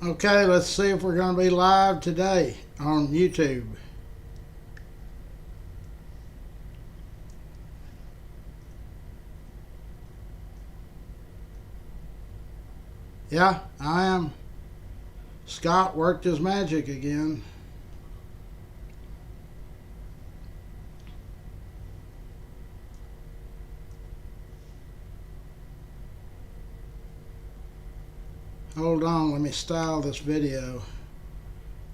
Okay, let's see if we're going to be live today on YouTube. Yeah, I am. Scott worked his magic again. Hold on, let me style this video.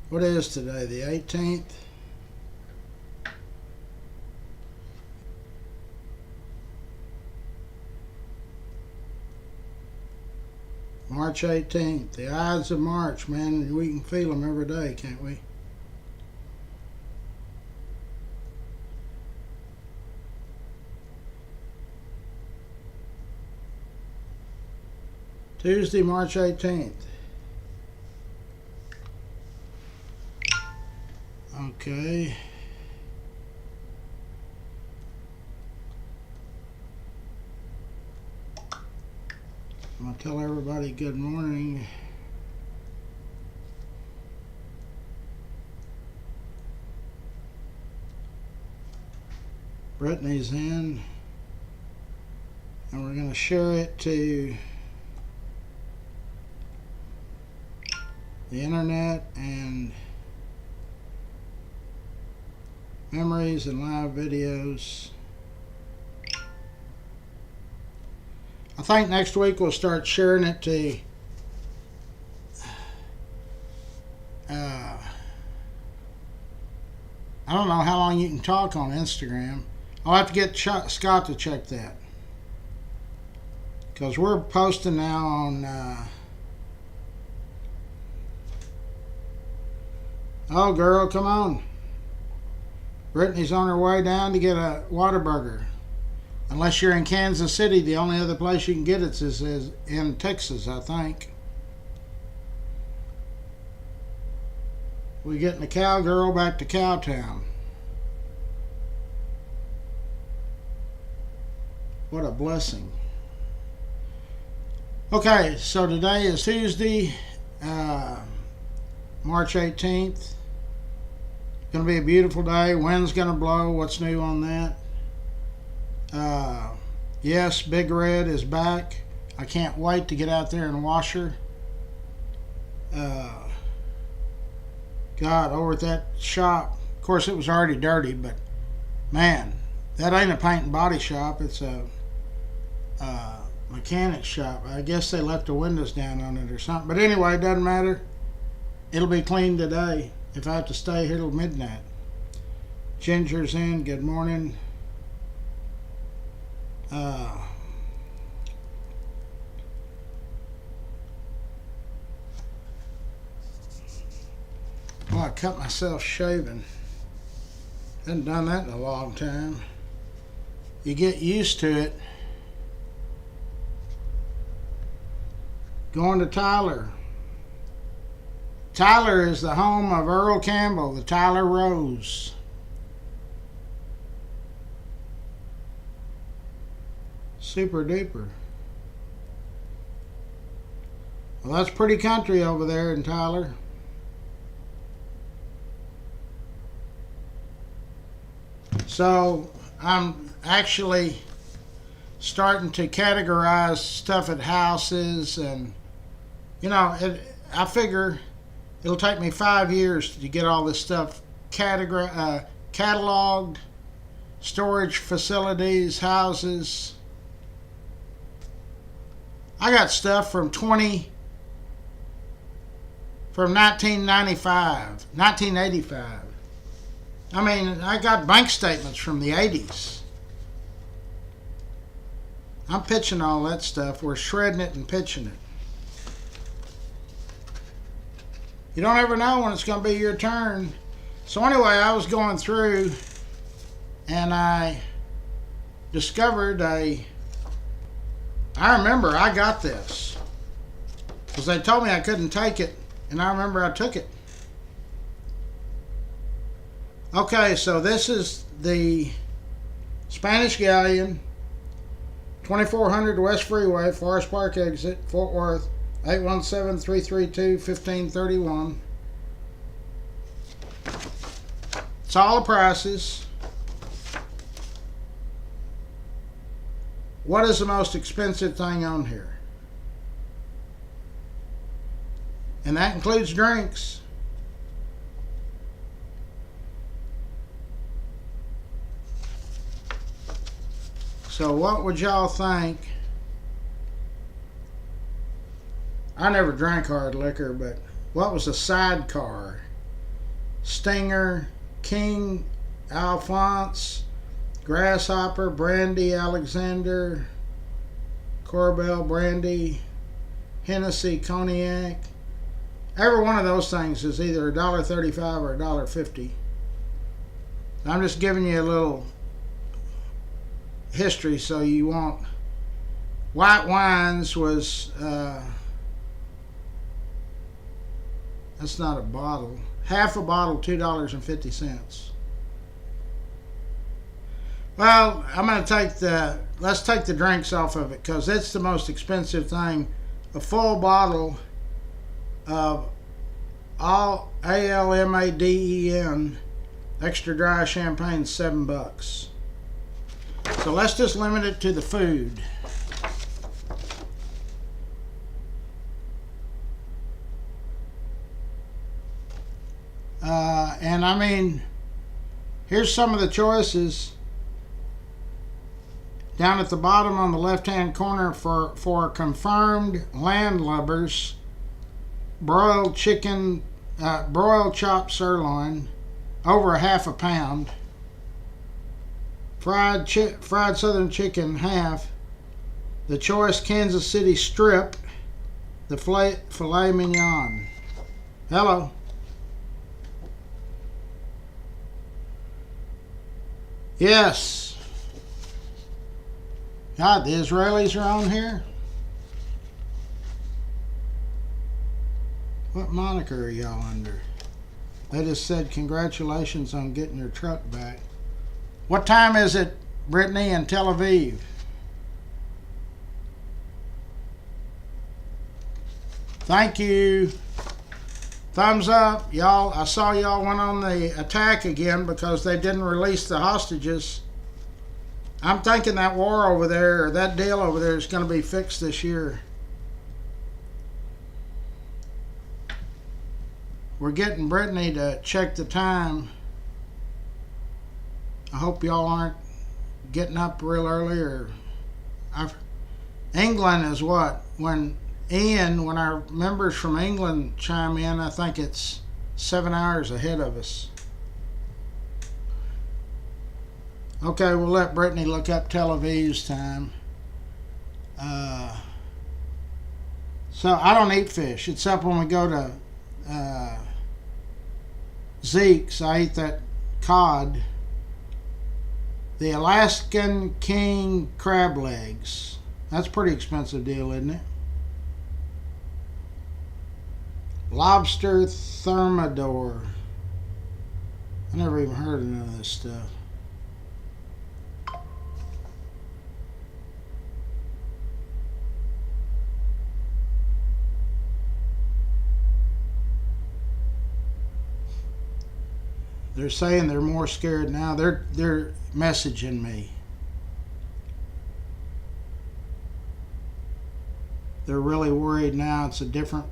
What is today, the 18th? March 18th, the Ides of March, man. We can feel them every day, can't we? Tuesday, March 18th. Okay. I'm going to tell everybody good morning. Brittany's in. And we're going to share it to the internet and memories and live videos. I think next week we'll start sharing it to I don't know how long you can talk on Instagram. I'll have to get Scott to check that, because we're posting now on oh girl, come on. Brittany's on her way down to get a Whataburger. Unless you're in Kansas City, the only other place you can get it is in Texas, I think. We're getting the cowgirl back to Cowtown. What a blessing. Okay, so today is Tuesday, March 18th. Going to be a beautiful day. Wind's going to blow. What's new on that? Yes, Big Red is back. I can't wait to get out there and wash her. God, over at that shop, of course it was already dirty, but man, that ain't a paint and body shop. It's a mechanic shop. I guess they left the windows down on it or something. But anyway, it doesn't matter. It'll be clean today if I have to stay here till midnight. Ginger's in. Good morning. Well, I cut myself shaving. Hadn't done that in a long time. You get used to it. Going to Tyler. Tyler is the home of Earl Campbell, the Tyler Rose. Super duper. Well, that's pretty country over there in Tyler. So I'm actually starting to categorize stuff at houses, and I figure it'll take me 5 years to get all this stuff cataloged, storage facilities, houses. I got stuff from 1995, 1985. I mean, I got bank statements from the 80s. I'm pitching all that stuff. We're shredding it and pitching it. You don't ever know when it's going to be your turn. So anyway, I was going through and I discovered I remember I got this because they told me I couldn't take it, and I remember I took it. Okay, so this is the Spanish Galleon, 2400 West Freeway, Forest Park exit, Fort Worth. 817-332-1531. It's all the prices. What is the most expensive thing on here? And that includes drinks. So what would y'all think? I never drank hard liquor, but what was a sidecar? Stinger, King, Alphonse, Grasshopper, Brandy, Alexander, Corbel, Brandy, Hennessy, Cognac. Every one of those things is either $1.35 or $1.50. I'm just giving you a little history so you won't. White wines was, that's not a bottle. Half a bottle, $2.50. Well, I'm going to let's take the drinks off of it because it's the most expensive thing. A full bottle of all ALMADEN extra dry champagne, $7. So let's just limit it to the food. And I mean, here's some of the choices. Down at the bottom on the left-hand corner for confirmed landlubbers, broiled chicken, broiled chopped sirloin, over a half a pound. Fried southern chicken, half. The choice Kansas City strip, the filet mignon. Hello. Yes. God, the Israelis are on here? What moniker are y'all under? They just said congratulations on getting your truck back. What time is it, Brittany, in Tel Aviv? Thank you. Thumbs up, y'all. I saw y'all went on the attack again because they didn't release the hostages. I'm thinking that war over there, or that deal over there, is going to be fixed this year. We're getting Brittany to check the time. I hope y'all aren't getting up real early. England is what? When our members from England chime in, I think it's 7 hours ahead of us. Okay, we'll let Brittany look up Tel Aviv's time. So I don't eat fish, except when we go to Zeke's. I eat that cod. The Alaskan king crab legs. That's a pretty expensive deal, isn't it? Lobster thermidor. I never even heard of none of this stuff. They're saying they're more scared now. They're messaging me. They're really worried now. It's a different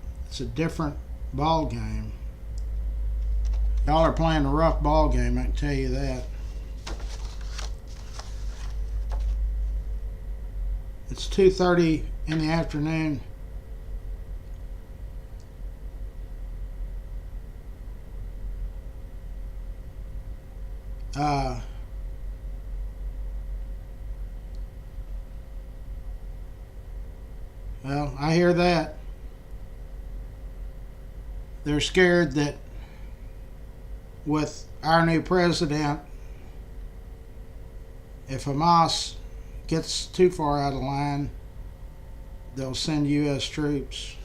ball game. Y'all are playing a rough ball game, I can tell you that. It's 2:30 in the afternoon. Well, I hear that. They're scared that with our new president, if Hamas gets too far out of line, they'll send U.S. troops.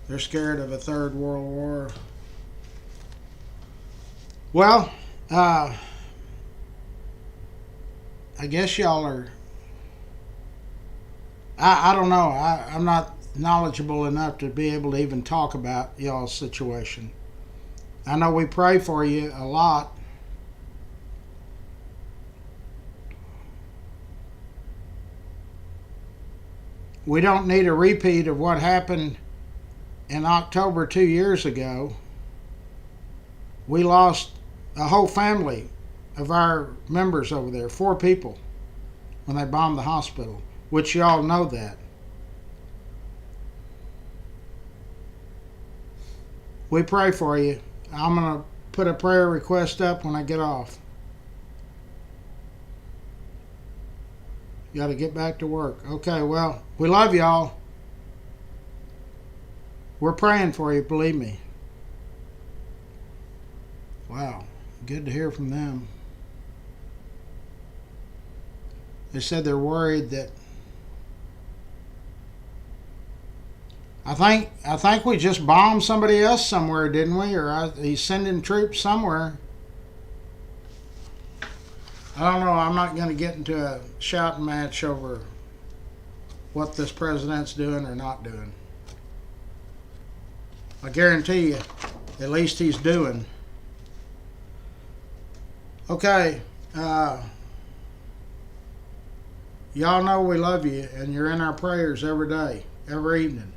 They're scared of a third world war. Well, I guess y'all are. I don't know. I'm not knowledgeable enough to be able to even talk about y'all's situation. I know we pray for you a lot. We don't need a repeat of what happened in October 2 years ago. We lost a whole family of our members over there, 4 people, when they bombed the hospital, which y'all know that. We pray for you. I'm going to put a prayer request up when I get off. You got to get back to work. Okay, well, we love y'all. We're praying for you, believe me. Wow, good to hear from them. They said they're worried that I think we just bombed somebody else somewhere, didn't we? Or he's sending troops somewhere. I don't know. I'm not going to get into a shouting match over what this president's doing or not doing. I guarantee you, at least he's doing. Okay. Y'all know we love you, and you're in our prayers every day, every evening.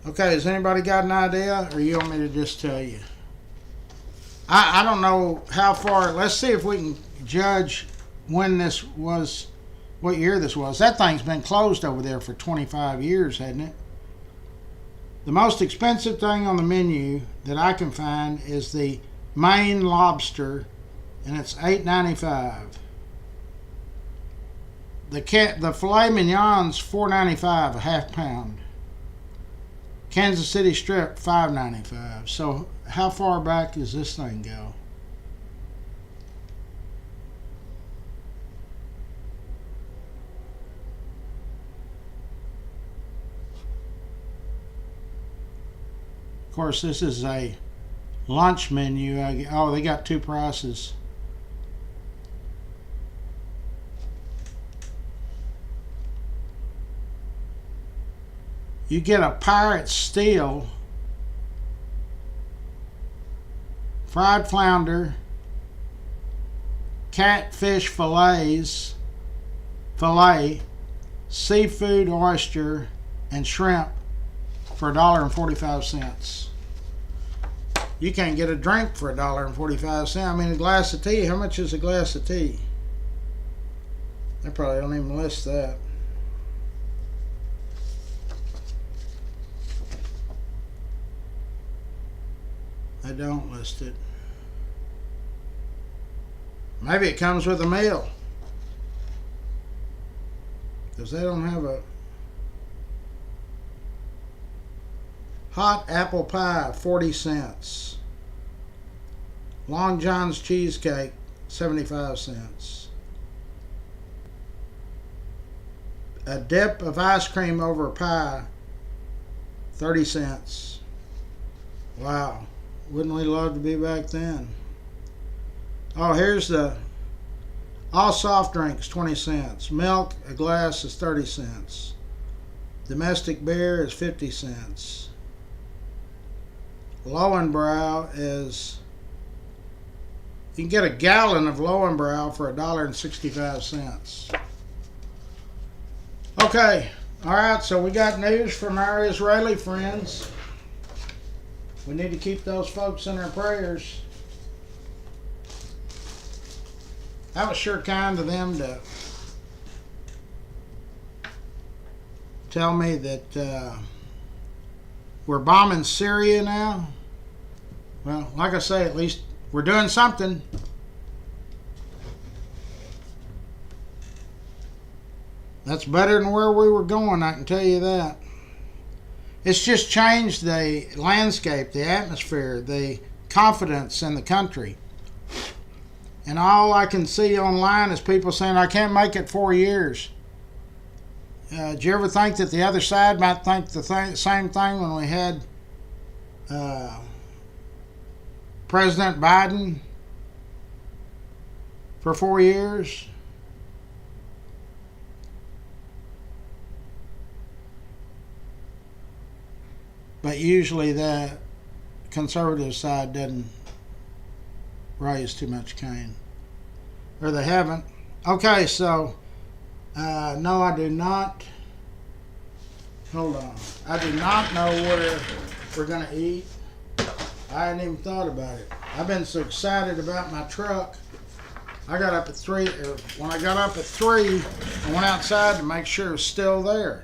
Okay, has anybody got an idea, or you want me to just tell you? I don't know how far. Let's see if we can judge when this was, what year this was. That thing's been closed over there for 25 years, hasn't it? The most expensive thing on the menu that I can find is the Maine lobster, and it's $8.95. The filet mignon's $4.95 a half pound. Kansas City strip $5.95. So how far back does this thing go? Of course, this is a lunch menu. Oh, they got 2 prices. You get a pirate steel, fried flounder, catfish filet, seafood, oyster, and shrimp for $1.45. You can't get a drink for $1.45. I mean, a glass of tea. How much is a glass of tea? They probably don't even list that. They don't list it. Maybe it comes with a meal, because they don't have a hot apple pie, 40 cents. Long John's cheesecake, 75 cents. A dip of ice cream over pie, 30 cents. Wow. Wouldn't we love to be back then? Oh, here's the all soft drinks, 20 cents. Milk, a glass, is 30 cents. Domestic beer is 50 cents. Lowenbrow is, you can get a gallon of Lowenbrow for $1.65. Okay, all right, so we got news from our Israeli friends. We need to keep those folks in our prayers. That was sure kind of them to tell me that we're bombing Syria now. Well, like I say, at least we're doing something. That's better than where we were going, I can tell you that. It's just changed the landscape, the atmosphere, the confidence in the country. And all I can see online is people saying, I can't make it 4 years. Do you ever think that the other side might think the same thing when we had President Biden for 4 years? but usually the conservative side doesn't raise too much cane, or they haven't. Okay, so no, I do not. Hold on. I do not know where we're going to eat. I hadn't even thought about it. I've been so excited about my truck. I got up at 3, or when I got up at 3, I went outside to make sure it was still there.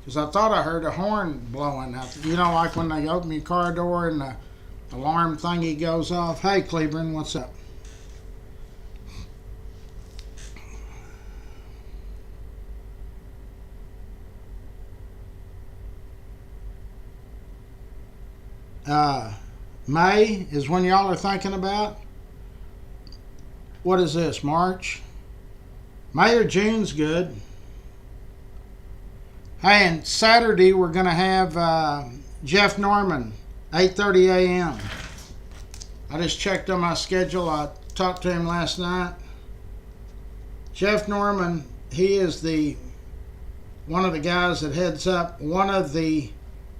Because I thought I heard a horn blowing out. You know, like when they open your car door and the alarm thingy goes off. Hey, Cleveland, what's up? May is when y'all are thinking about. What is this, March? May or June's good. Hey, and Saturday we're going to have Jeff Norman, 8:30 a.m. I just checked on my schedule. I talked to him last night. Jeff Norman, he is one of the guys that heads up one of the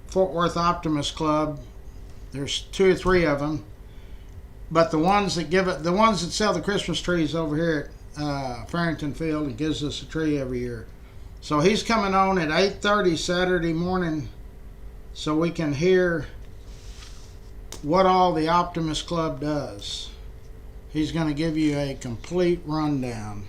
Fort Worth Optimist Club. There's 2 or 3 of them, but the ones that sell the Christmas trees over here at Farrington Field and gives us a tree every year. So he's coming on at 8:30 Saturday morning, so we can hear what all the Optimist Club does. He's going to give you a complete rundown.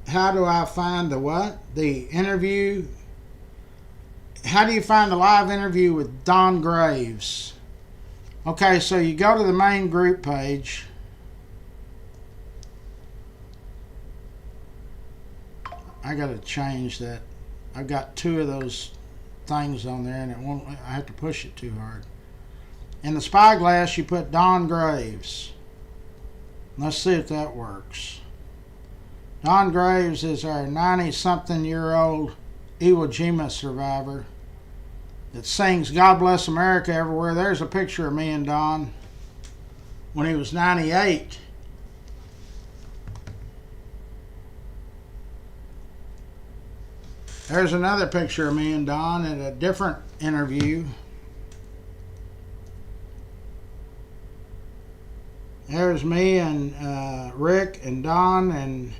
How do I find the what? The interview? How do you find the live interview with Don Graves? Okay, so you go to the main group page. I got to change that. I've got 2 of those things on there and it won't. I have to push it too hard. In the spyglass, you put Don Graves. Let's see if that works. Don Graves is our 90-something-year-old Iwo Jima survivor that sings God Bless America everywhere. There's a picture of me and Don when he was 98. There's another picture of me and Don at a different interview. There's me and Rick and Don and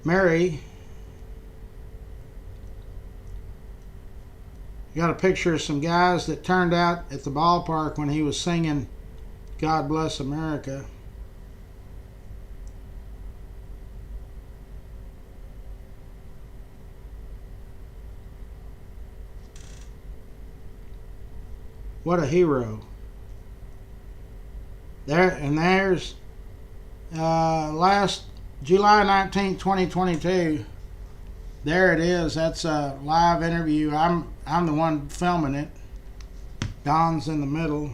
Mary. Got a picture of some guys that turned out at the ballpark when he was singing God Bless America. What a hero. There's last July 19th, 2022. There it is. That's a live interview. I'm the one filming it. Don's in the middle.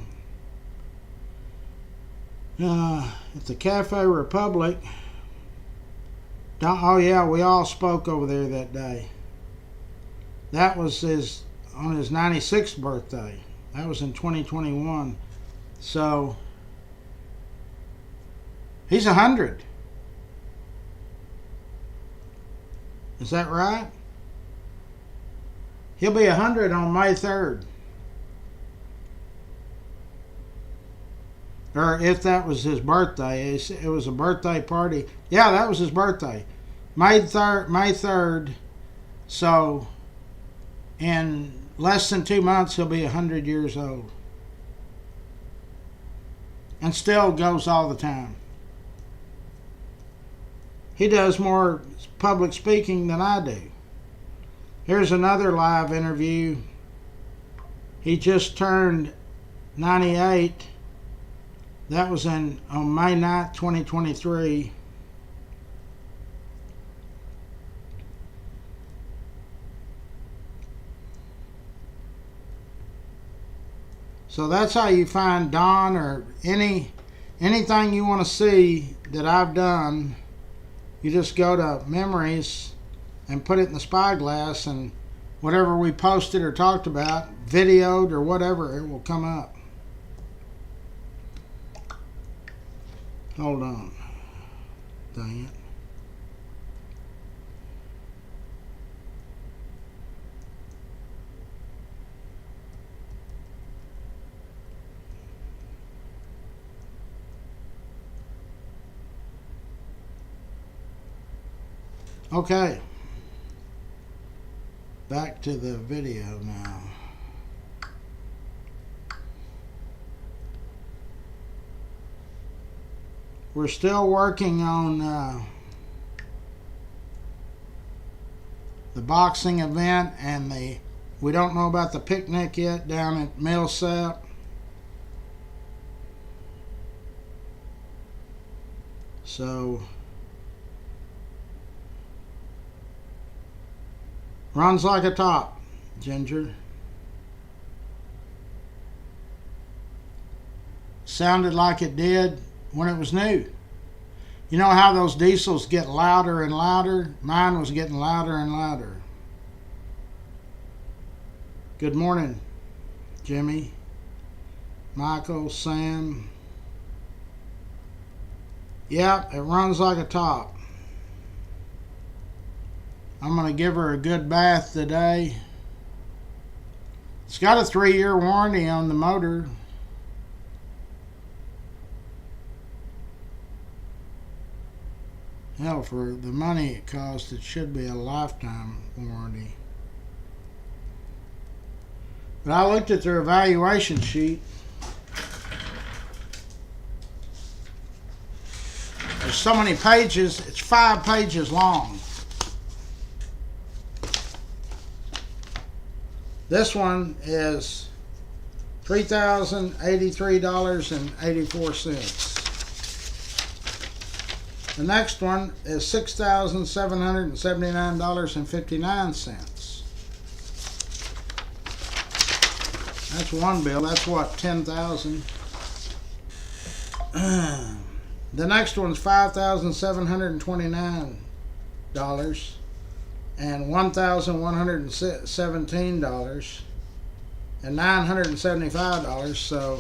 At the Cafe Republic. Oh yeah, we all spoke over there that day. That was on his 96th birthday. That was in 2021. So he's 100. Is that right? He'll be 100 on May 3rd. Or if that was his birthday, it was a birthday party. Yeah, that was his birthday. May 3rd. So in less than 2 months, he'll be 100 years old. And still goes all the time. He does more public speaking than I do. Here's another live interview. He just turned 98. That was on May 9th, 2023. So that's how you find Don or anything you want to see that I've done. You just go to memories and put it in the spyglass, and whatever we posted or talked about, videoed or whatever, it will come up. Hold on. Dang it. Okay. Back to the video now. We're still working on the boxing event, and we don't know about the picnic yet down at Millsap. So runs like a top, Ginger. Sounded like it did when it was new. You know how those diesels get louder and louder? Mine was getting louder and louder. Good morning, Jimmy, Michael, Sam. Yep, it runs like a top. I'm going to give her a good bath today. It's got a 3-year warranty on the motor. Hell, for the money it cost, it should be a lifetime warranty. But I looked at their evaluation sheet. There's so many pages, it's 5 pages long. This one is $3,083.84. The next one is $6,779.59. That's one bill. That's what, $10,000. The next one's $5,729 and $1,117 and $975. So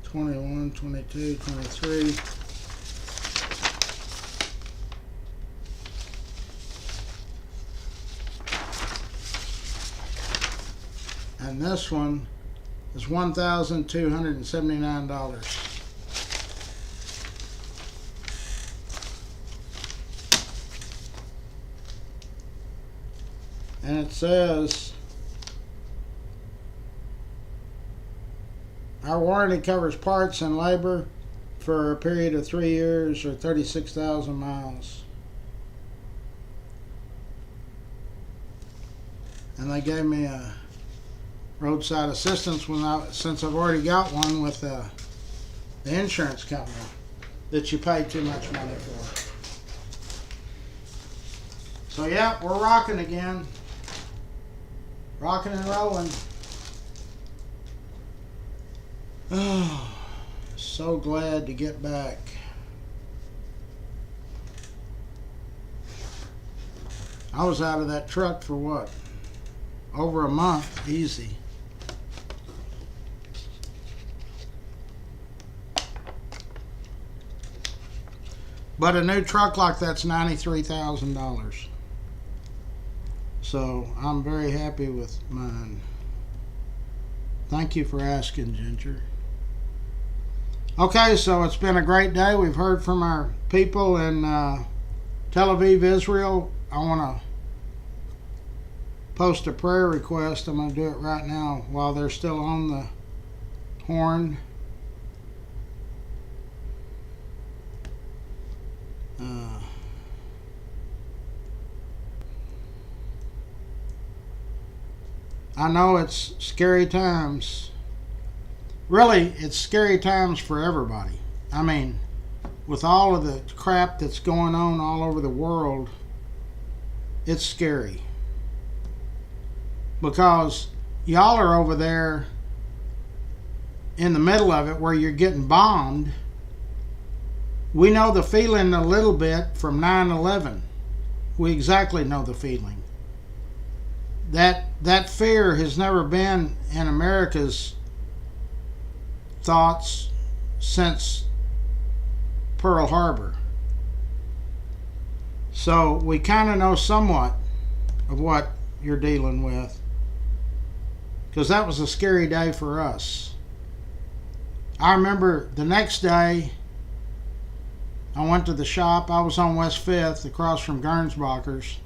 21, 22, 23. And this one is $1,279. And it says, our warranty covers parts and labor for a period of 3 years or 36,000 miles. And they gave me a roadside assistance since I've already got one with the insurance company that you pay too much money for. So yeah, we're rocking again. Rocking and rolling. Oh, so glad to get back. I was out of that truck for what? Over a month, easy. But a new truck like that's $93,000. So I'm very happy with mine. Thank you for asking, Ginger. Okay, so it's been a great day. We've heard from our people in Tel Aviv, Israel. I want to post a prayer request. I'm going to do it right now while they're still on the horn. I know it's scary times. Really, it's scary times for everybody. I mean, with all of the crap that's going on all over the world, it's scary. Because y'all are over there in the middle of it where you're getting bombed. We know the feeling a little bit from 9/11. We exactly know the feeling. That fear has never been in America's thoughts since Pearl Harbor. So we kind of know somewhat of what you're dealing with, because that was a scary day for us. I remember the next day I went to the shop. I was on West 5th across from Gernsbacher's,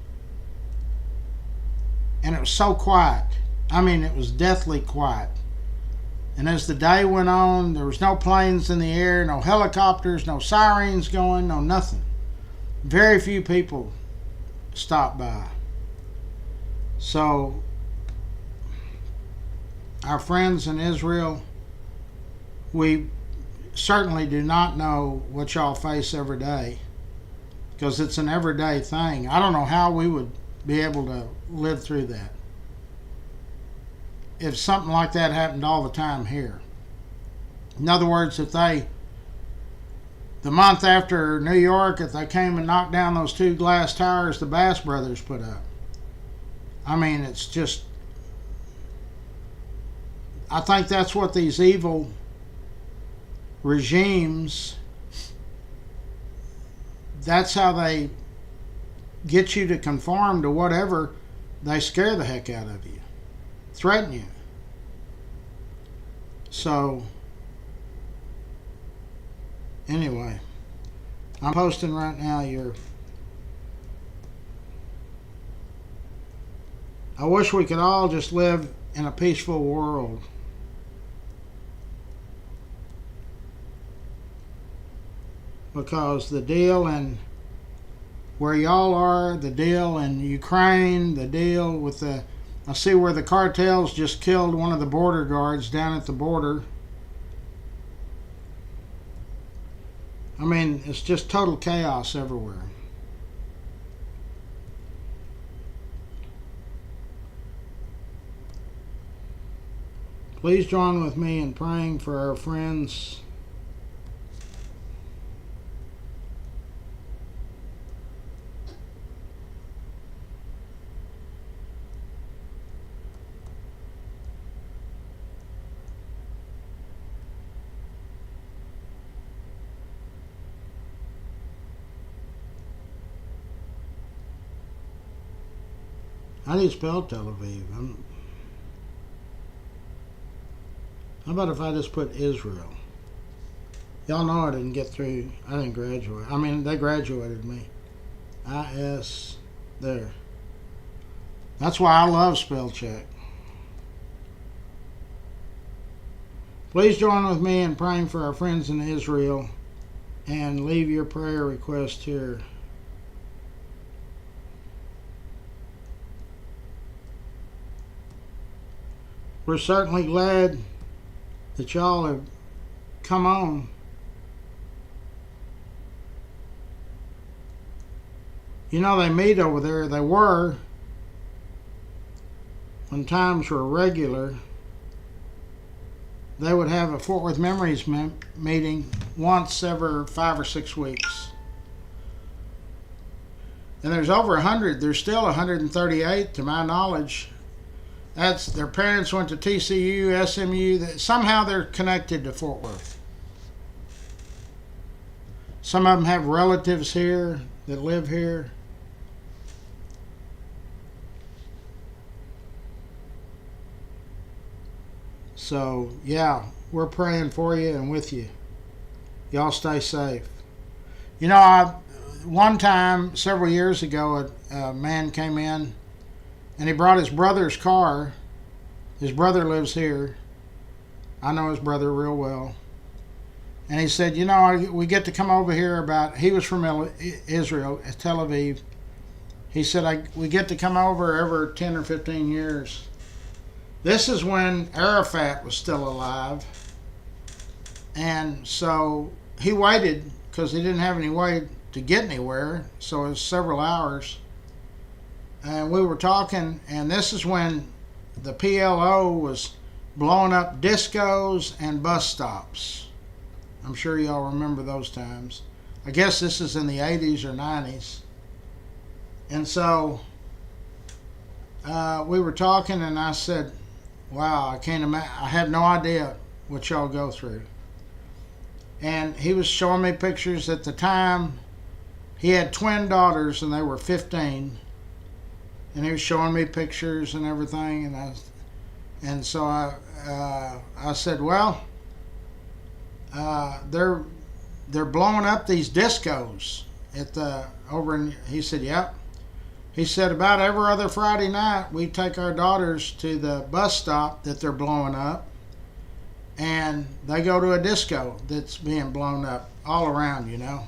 and it was so quiet. I mean, it was deathly quiet. And as the day went on, there was no planes in the air, no helicopters, no sirens going, no nothing. Very few people stopped by. So our friends in Israel, we certainly do not know what y'all face every day, because it's an everyday thing. I don't know how we would be able to live through that if something like that happened all the time here. In other words, if they, the month after New York, if they came and knocked down those 2 glass towers the Bass Brothers put up, I mean, it's just, I think that's what these evil regimes, that's how they get you to conform to whatever. They scare the heck out of you, threaten you. So anyway, I'm posting right now I wish we could all just live in a peaceful world. Because the deal in where y'all are, the deal in Ukraine, the deal with the, I see where the cartels just killed one of the border guards down at the border. I mean, it's just total chaos everywhere. Please join with me in praying for our friends How do you spell Tel Aviv? How about if I just put Israel? Y'all know I didn't get through. I didn't graduate. I mean, they graduated me. I-S, there. That's why I love spell check. Please join with me in praying for our friends in Israel, and leave your prayer request here. We're certainly glad that y'all have come on. You know, they meet over there. They were, when times were regular, they would have a Fort Worth Memories meeting once every 5 or 6 weeks. And there's over 100. There's still 138 to my knowledge. That's, their parents went to TCU, SMU. Somehow they're connected to Fort Worth. Some of them have relatives here that live here. So, yeah, we're praying for you and with you. Y'all stay safe. You know, one time, several years ago, a man came in and he brought his brother's car. His brother lives here. I know his brother real well. And he said, you know, we get to come over here about, he was from Israel, Tel Aviv. He said, we get to come over every 10 or 15 years. This is when Arafat was still alive. And so he waited because he didn't have any way to get anywhere. So it was several hours. And we were talking, and this is when the PLO was blowing up discos and bus stops. I'm sure y'all remember those times. I guess this is in the 80s or 90s. And so we were talking, and I said, wow, I can't imagine. I have no idea what y'all go through. And he was showing me pictures at the time. He had twin daughters and they were 15. And he was showing me pictures and everything. And so I said, well, they're blowing up these discos at the over in. He said, yep. He said about every other Friday night we take our daughters to the bus stop that they're blowing up, and they go to a disco that's being blown up all around, you know.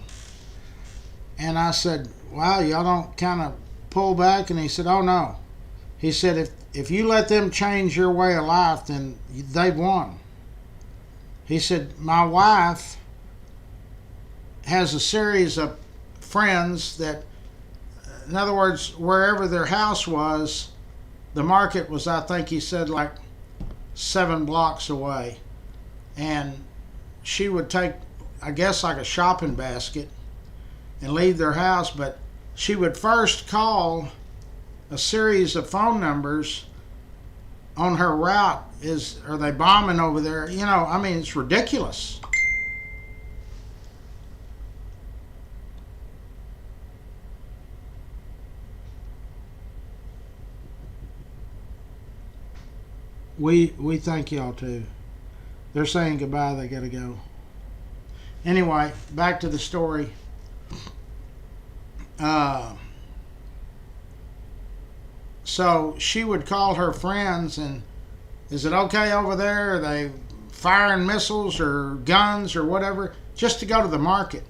And I said, wow, y'all don't kind of pull back? And he said, oh no. He said, if you let them change your way of life, then they've won. He said, my wife has a series of friends that, in other words, wherever their house was, the market was, I think he said, like 7 blocks away. And she would take, I guess, like a shopping basket and leave their house, but she would first call a series of phone numbers on her route. Are they bombing over there? You know, I mean, it's ridiculous. We thank y'all too. They're saying goodbye. They gotta go. Anyway, back to the story. So she would call her friends and, is it okay over there? Are they firing missiles or guns or whatever? Just to go to the market.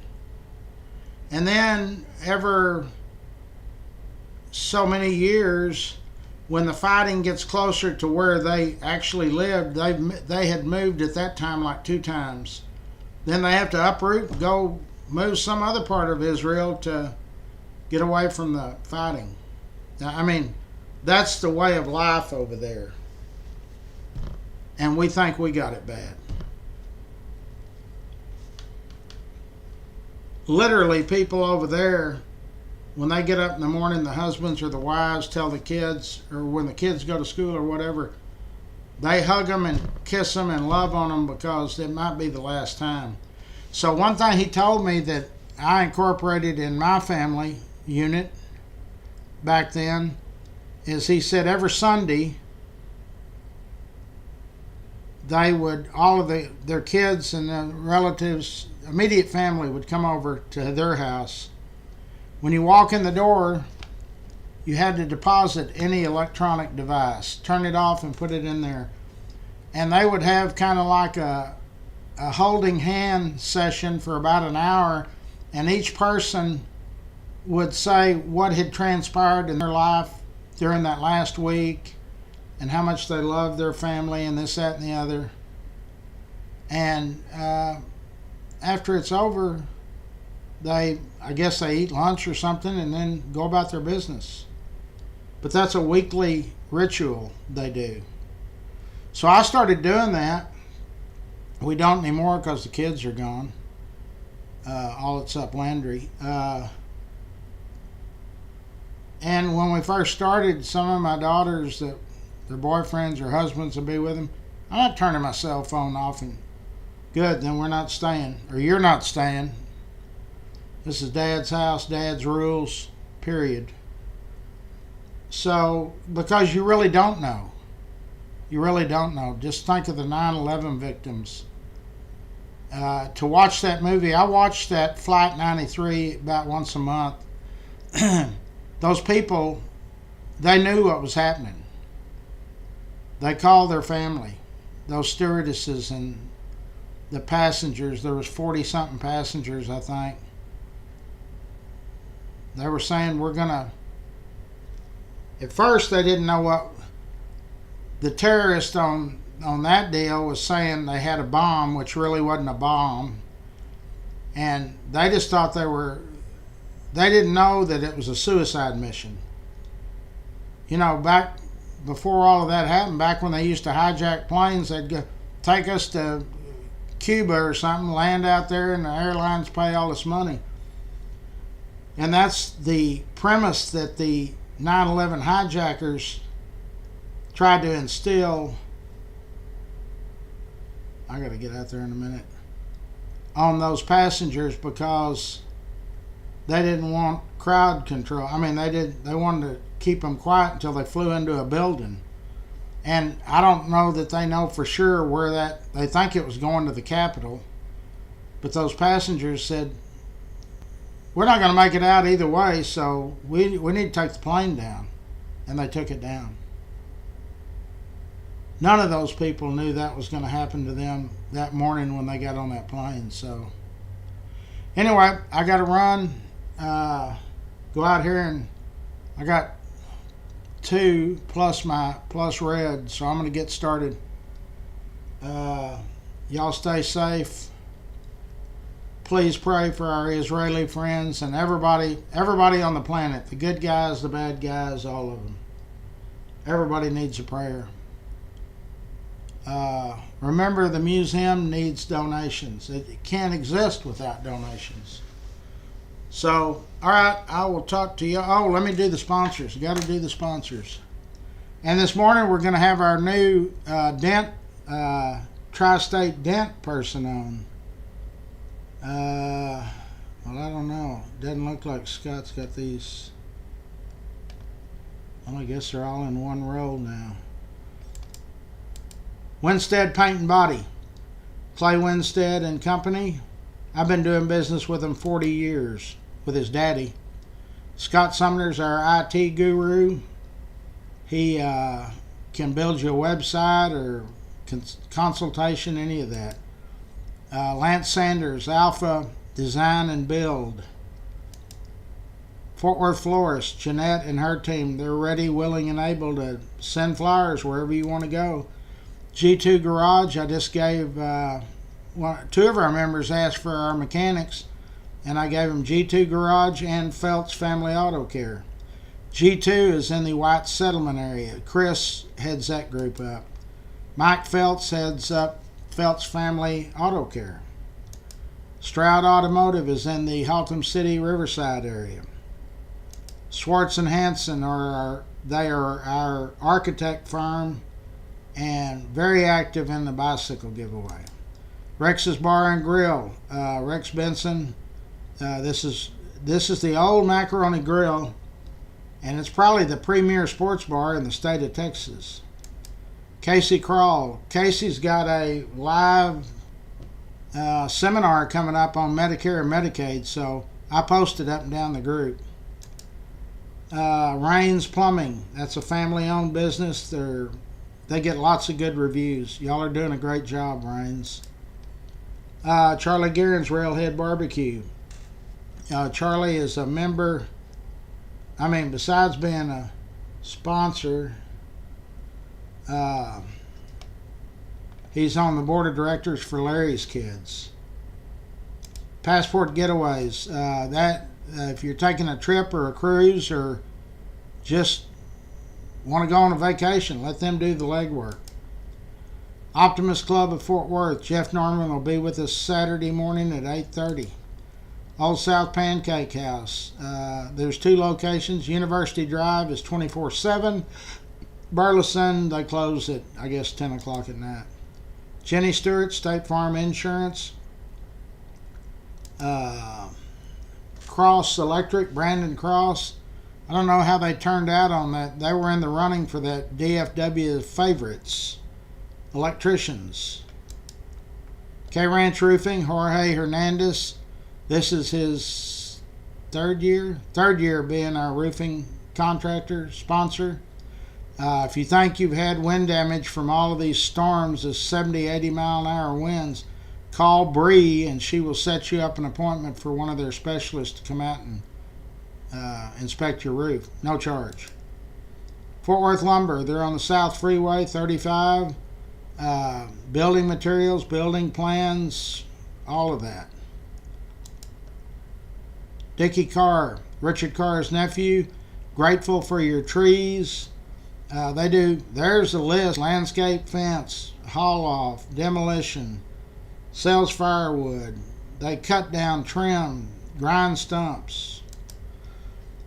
And then ever so many years, when the fighting gets closer to where they actually lived, they had moved at that time like 2 times. Then they have to uproot, go move some other part of Israel to get away from the fighting. Now, I mean, that's the way of life over there. And we think we got it bad. Literally, people over there, when they get up in the morning, the husbands or the wives tell the kids, or when the kids go to school or whatever, they hug them and kiss them and love on them because it might be the last time. So one thing he told me that I incorporated in my family unit back then is he said every Sunday they would, all of their kids and the relatives, immediate family would come over to their house. When you walk in the door, you had to deposit any electronic device, turn it off and put it in there. And they would have kind of like a holding hand session for about an hour, and each person would say what had transpired in their life during that last week and how much they loved their family and this, that, and the other. And after it's over, I guess they eat lunch or something and then go about their business. But that's a weekly ritual they do. So I started doing that. We don't anymore because the kids are gone. All except Landry. And when we first started, some of my daughters, that their boyfriends or husbands would be with them, I'm not turning my cell phone off and good, then we're not staying. Or you're not staying. This is Dad's house, Dad's rules, period. So, because you really don't know. You really don't know. Just think of the 9/11 victims. To watch that movie, I watched that Flight 93 about once a month. Those people, they knew what was happening. They called their family. Those stewardesses and the passengers, there was 40-something passengers, I think. They were saying, we're going to... At first, they didn't know what... The terrorist on that deal was saying they had a bomb, which really wasn't a bomb. And they just thought they didn't know that it was a suicide mission. You know, back before all of that happened, back when they used to hijack planes, they'd go take us to Cuba or something, land out there, and the airlines pay all this money. And that's the premise that the 9/11 hijackers tried to instill. I got to get out there in a minute. on those passengers because they didn't want crowd control. I mean, they wanted to keep them quiet until they flew into a building. And I don't know that they know for sure where that, they think it was going to the Capitol. But those passengers said, we're not going to make it out either way, so we need to take the plane down. And they took it down. None of those people knew that was going to happen to them that morning when they got on that plane. So anyway, I got to run, go out here, and I got 2 plus red, so I'm going to get started. Y'all stay safe. Please pray for our Israeli friends and everybody on the planet, the good guys, the bad guys, all of them. Everybody needs a prayer. Remember, the museum needs donations. It can't exist without donations. So, all right, I will talk to you. Oh, let me do the sponsors. Got to do the sponsors. And this morning we're going to have our new Tri-State Dent person on. Well, I don't know. Doesn't look like Scott's got these. Well, I guess they're all in one row now. Winstead Paint and Body. Clay Winstead and Company. I've been doing business with him 40 years, with his daddy. Scott Sumner's our IT guru. He can build you a website or consultation, any of that. Lance Sanders, Alpha Design and Build. Fort Worth Florist, Jeanette and her team, they're ready, willing, and able to send flyers wherever you want to go. G2 Garage, I just gave, 2 of our members asked for our mechanics, and I gave them G2 Garage and Feltz Family Auto Care. G2 is in the White Settlement area. Chris heads that group up. Mike Feltz heads up Feltz Family Auto Care. Stroud Automotive is in the Haltom City, Riverside area. Swartz and Hanson are our architect firm and very active in the bicycle giveaway. Rex's Bar and Grill, Rex Benson. This is the old Macaroni Grill, and it's probably the premier sports bar in the state of Texas. Casey Crawl. Casey's got a live seminar coming up on Medicare and Medicaid, so I posted up and down the group. Rains Plumbing. That's a family-owned business. They get lots of good reviews. Y'all are doing a great job, Rains. Charlie Guerin's Railhead Barbecue. Charlie is a member. I mean, besides being a sponsor, he's on the board of directors for Larry's Kids. Passport Getaways. If you're taking a trip or a cruise or just want to go on a vacation, let them do the legwork. Optimist Club of Fort Worth. Jeff Norman will be with us Saturday morning at 8:30. Old South Pancake House. There's 2 locations. University Drive is 24/7. Burleson, they close at, I guess, 10 o'clock at night. Jenny Stewart, State Farm Insurance. Cross Electric, Brandon Cross. I don't know how they turned out on that. They were in the running for that DFW Favorites. Electricians. K Ranch Roofing, Jorge Hernandez. This is his third year being our roofing contractor, sponsor. If you think you've had wind damage from all of these storms, the 70, 80 mile an hour winds, call Bree and she will set you up an appointment for one of their specialists to come out and inspect your roof. No charge. Fort Worth Lumber, they're on the South Freeway, 35. Building materials, building plans, all of that. Dickie Carr, Richard Carr's nephew, grateful for your trees. There's a list: landscape fence, haul off, demolition, sells firewood. They cut down, trim, grind stumps.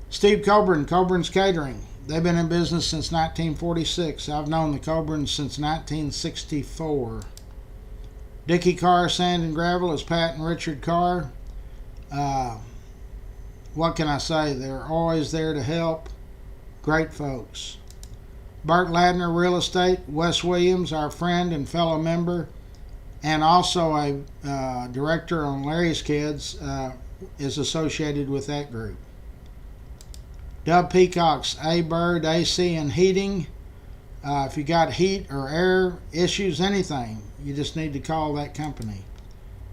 Steve Coburn, Coburn's Catering. They've been in business since 1946. I've known the Coburns since 1964. Dickey Carr Sand and Gravel is Pat and Richard Carr. What can I say? They're always there to help. Great folks. Burt Ladner Real Estate, Wes Williams, our friend and fellow member, and also a director on Larry's Kids, is associated with that group. Dub Peacock's A Bird AC and Heating. If you got heat or air issues, anything, you just need to call that company.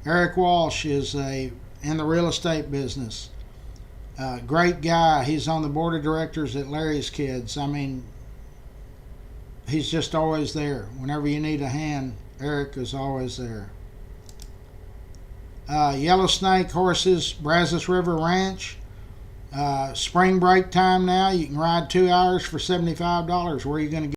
Eric Walsh is in the real estate business. Great guy. He's on the board of directors at Larry's Kids. I mean, he's just always there. Whenever you need a hand, Eric is always there. Yellow Snake Horses, Brazos River Ranch. Spring break time now. You can ride 2 hours for $75. Where are you going to